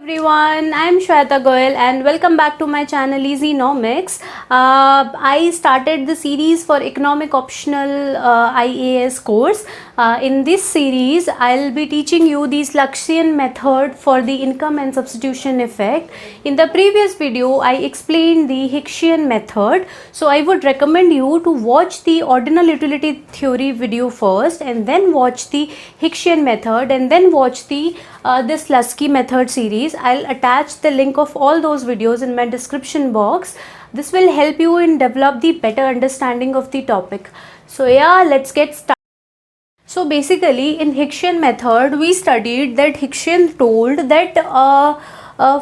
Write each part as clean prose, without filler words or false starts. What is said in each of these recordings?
Everyone, I am Shweta Goyal and welcome back to my channel Easynomics. I started the series for economic optional IAS course. In this series, I'll be teaching you the Slutsian method for the income and substitution effect. In the previous video, I explained the Hicksian method. So I would recommend you to watch the ordinal utility theory video first and then watch the Hicksian method and then watch the this Slutsky method series. I'll attach the link of all those videos in my description box. This will help you in develop the better understanding of the topic. So yeah, let's get started. So basically in Hicksian method we studied that Hicksian told that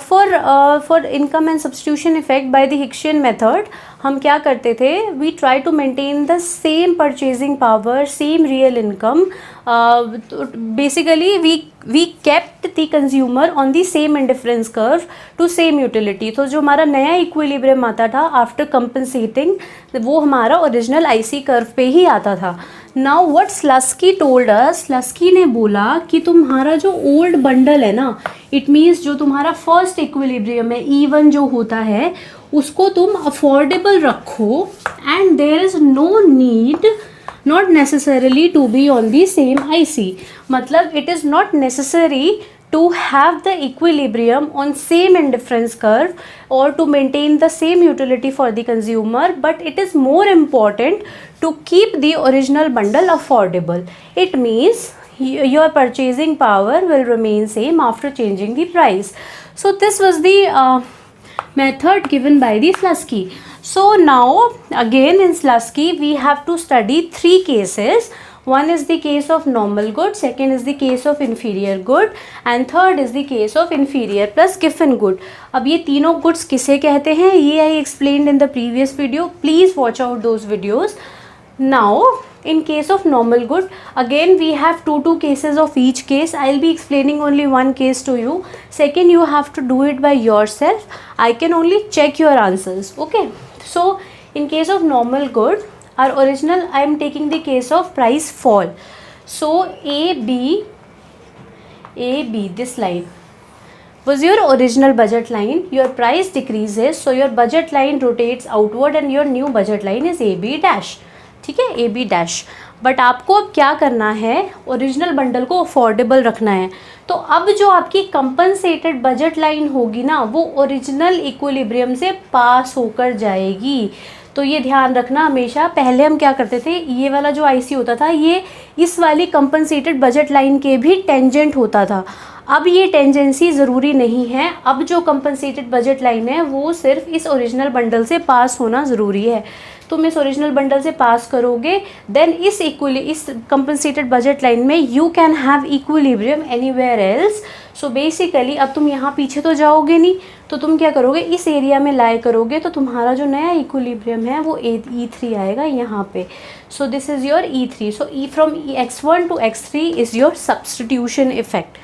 for income and substitution effect by the Hicksian method हम क्या करते थे, we try to maintain the same purchasing power, same real income. Basically we kept the consumer on the same indifference curve to same utility. तो जो हमारा नया equilibrium आता था आफ्टर कंपनसेटिंग, वो हमारा ओरिजिनल आईसी कर्व पे ही आता था. नाउ व्हाट स्लस्की टोल्ड अस, स्लस्की ने बोला कि तुम्हारा जो ओल्ड बंडल है ना, इट मीन्स जो तुम्हारा फर्स्ट इक्विलिब्रियम है E1 जो होता है, उसको तुम अफोर्डेबल रखो and there is no need not necessarily to be on the same IC. मतलब it is not necessary to have the equilibrium on same indifference curve or to maintain the same utility for the consumer, but it is more important to keep the original bundle affordable. It means your purchasing power will remain same after changing the price. So this was the method given by the Slutsky. So now again in Slutsky we have to study three cases. One is the case of normal good, second is the case of inferior good and third is the case of inferior plus given good. अब ये तीनों goods किसे कहते हैं, ये I explained in the previous video. Please watch out those videos. Now in case of normal good, again we have two cases of each case. I'll be explaining only one case to you. Second, you have to do it by yourself. I can only check your answers. Okay, so in case of normal good, our original, I am taking the case of price fall. So AB, this line was your original budget line. Your price decreases, so your budget line rotates outward and your new budget line is AB dash. ठीक है, AB dash. But आपको अब क्या करना है, original bundle को affordable रखना है. तो अब जो आपकी कंपनसेटेड बजट लाइन होगी ना, वो ओरिजिनल इक्विलिब्रियम से पास होकर जाएगी. तो ये ध्यान रखना हमेशा. पहले हम क्या करते थे, ये वाला जो आईसी होता था ये इस वाली कंपनसेटेड बजट लाइन के भी टेंजेंट होता था. अब ये टेंजेंसी ज़रूरी नहीं है. अब जो कंपनसेटेड बजट लाइन है वो सिर्फ इस ओरिजिनल बंडल से पास होना ज़रूरी है. तुम इस ओरिजिनल बंडल से पास करोगे, देन इस कंपनसेटेड बजट लाइन में you can have equilibrium anywhere else. So basically अब तुम यहाँ पीछे तो जाओगे नहीं, तो तुम क्या करोगे, इस एरिया में लाई करोगे, तो तुम्हारा जो नया इक्विलिब्रियम है वो E3 आएगा यहाँ पे. सो this is your E3. So E from X1 to X3 is your substitution effect.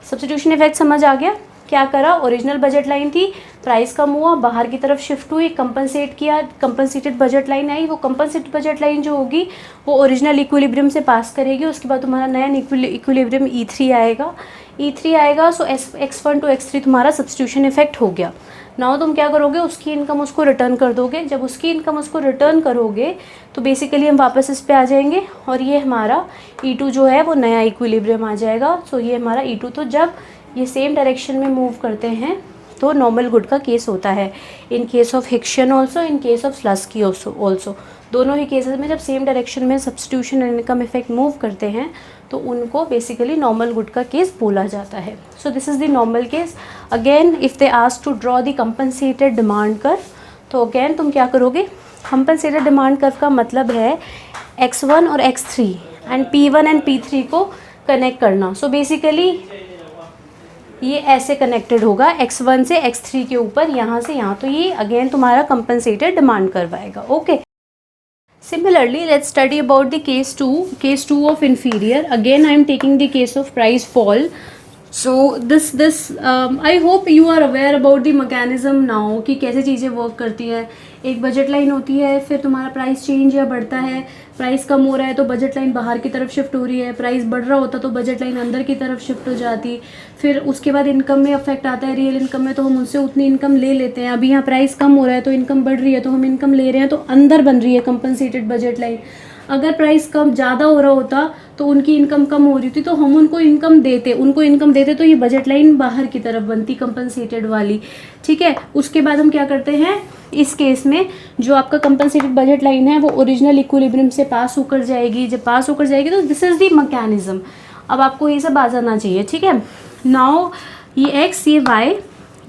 Substitution effect समझ आ गया. क्या करा, ओरिजिनल बजट लाइन थी, प्राइस कम हुआ, बाहर की तरफ शिफ्ट हुई, कंपनसेट किया, कंपनसेटेड बजट लाइन आई. वो कंपनसेटेड बजट लाइन जो होगी वो ओरिजिनल इक्विलिब्रियम से पास करेगी. उसके बाद तुम्हारा नया इक्विलिब्रियम E3 आएगा. सो X1 to X3 तुम्हारा सब्स्टिट्यूशन इफेक्ट हो गया. नाउ तुम क्या करोगे, उसकी इनकम उसको रिटर्न कर दोगे. जब उसकी इनकम उसको रिटर्न करोगे तो बेसिकली हम वापस इस पे आ जाएंगे और ये हमारा E2 जो है वो नया इक्विलिब्रियम आ जाएगा. सो ये हमारा E2. तो जब ये सेम डायरेक्शन में मूव करते हैं तो नॉर्मल गुड का केस होता है. In case of Hicksian also, in case of Slutsky also, दोनों ही केसेस में जब सेम डायरेक्शन में substitution and income effect move करते हैं तो उनको बेसिकली नॉर्मल गुड का केस बोला जाता है. So this is the normal case. Again if they ask to draw the compensated demand curve, तो अगेन तुम क्या करोगे, कंपनसेटेड डिमांड कर्व का मतलब है X1 और X3 and P1 and P3 को कनेक्ट करना. सो बेसिकली ये ऐसे कनेक्टेड होगा X1 से X3 के ऊपर, यहाँ से यहाँ. तो ये अगेन तुम्हारा कंपनसेटेड डिमांड कर्व आएगा. Okay, similarly let's study about the case 2 of inferior. Again I am taking the case of price fall. So this I hope you are aware about the mechanism now कि कैसे चीज़ें work करती हैं. एक budget line होती है, फिर तुम्हारा प्राइस चेंज या बढ़ता है, प्राइस कम हो रहा है तो बजट लाइन बाहर की तरफ शिफ्ट हो रही है, प्राइस बढ़ रहा होता तो बजट लाइन अंदर की तरफ शिफ्ट हो जाती, फिर उसके बाद इनकम में अफेक्ट आता है, रियल इनकम में तो हम उनसे उतनी इनकम ले लेते हैं। अभी यहाँ प्राइस कम हो रहा है तो इनकम बढ़ रही है तो हम इनकम ले रहे हैं, तो अंदर बन रही है कंपनसेटेड बजट लाइन। अगर प्राइस कम ज़्यादा हो रहा होता तो उनकी इनकम कम हो रही थी तो हम उनको इनकम देते तो ये बजट लाइन बाहर की तरफ बनती कंपनसेटेड वाली, ठीक है। उसके बाद हम क्या करते हैं, इस केस में जो आपका कंपनसेटेड बजट लाइन है वो ओरिजिनल इक्विलिब्रियम से पास होकर जाएगी। जब पास होकर जाएगी तो दिस इज़ द मैकेनिज्म। अब आपको ये सब आ जाना चाहिए, ठीक है। नाउ ये एक्स, ये वाई,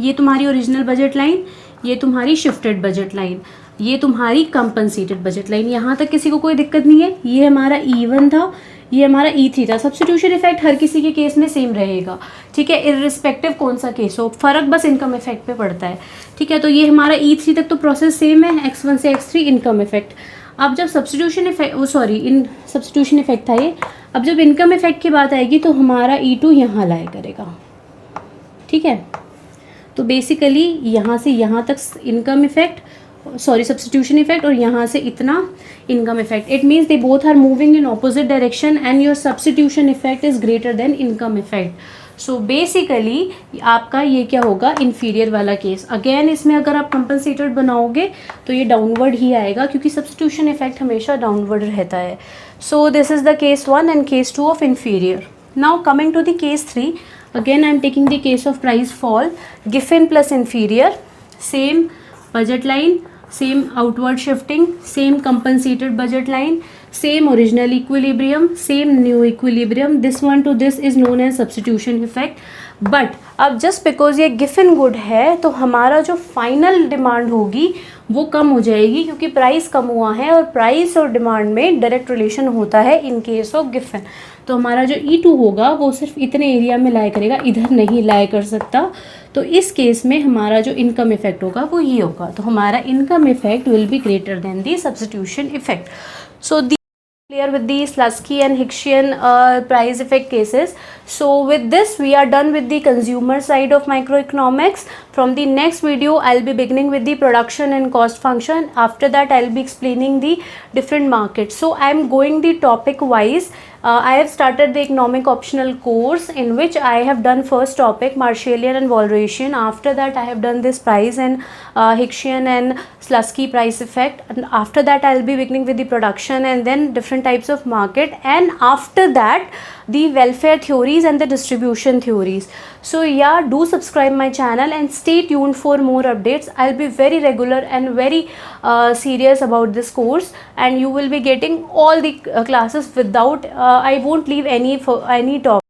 ये तुम्हारी ओरिजिनल बजट लाइन, ये तुम्हारी शिफ्टेड बजट लाइन, ये तुम्हारी कंपनसेटेड बजट लाइन। यहाँ तक किसी को कोई दिक्कत नहीं है। ये हमारा E1 था, ये हमारा E3 था। सब्स्टिट्यूशन इफेक्ट हर किसी के केस में सेम रहेगा, ठीक है, इररिस्पेक्टिव कौन सा केस हो, फर्क बस इनकम इफेक्ट पे पड़ता है, ठीक है। तो ये हमारा E3 तक तो प्रोसेस सेम है, X1 से X3 इनकम इफेक्ट। अब जब सब्स्टिट्यूशन इफेक्ट सब्स्टिट्यूशन इफेक्ट था ये। अब जब इनकम इफेक्ट की बात आएगी तो हमारा E2 यहाँ लाया करेगा, ठीक है। तो बेसिकली यहाँ से यहाँ तक इनकम इफेक्ट, सब्स्टिट्यूशन इफेक्ट, और यहाँ से इतना income effect. It means they both are moving in opposite direction and your substitution effect is greater than income effect. So basically आपका ये क्या होगा, इन्फीरियर वाला केस। अगेन इसमें अगर आप कंपनसेटेड बनाओगे तो ये डाउनवर्ड ही आएगा क्योंकि सब्स्टिट्यूशन इफेक्ट हमेशा डाउनवर्ड रहता है। So this is the case 1 and case 2 of inferior. Now coming to the case 3, again I am taking the case of price fall, Giffen plus inferior, same budget line, same outward shifting, same compensated budget line, same original equilibrium, same new equilibrium. This one to this is known as substitution effect. But अब just because ये Giffen good है तो हमारा जो final demand होगी वो कम हो जाएगी क्योंकि प्राइस कम हुआ है, और प्राइस और डिमांड में डायरेक्ट रिलेशन होता है इन केस ऑफ गिफन। तो हमारा जो E2 होगा वो सिर्फ इतने एरिया में लाया करेगा, इधर नहीं लाया कर सकता। तो इस केस में हमारा जो इनकम इफेक्ट होगा वो ये होगा। तो हमारा income effect will be greater than the substitution effect. So clear with the Slutsky and Hickshian price effect cases. So with this we are done with the consumer side of microeconomics. From the next video I'll be beginning with the production and cost function. After that I'll be explaining the different markets. So I am going the topic wise. I have started the economic optional course in which I have done first topic Marshallian and Walrasian. After that I have done this price and Hickshian and Slutsky price effect, and after that I'll be beginning with the production and then different types of market, and after that the welfare theories and the distribution theories. So yeah, do subscribe my channel and stay tuned for more updates. I'll be very regular and very serious about this course, and you will be getting all the classes without I won't leave any topic.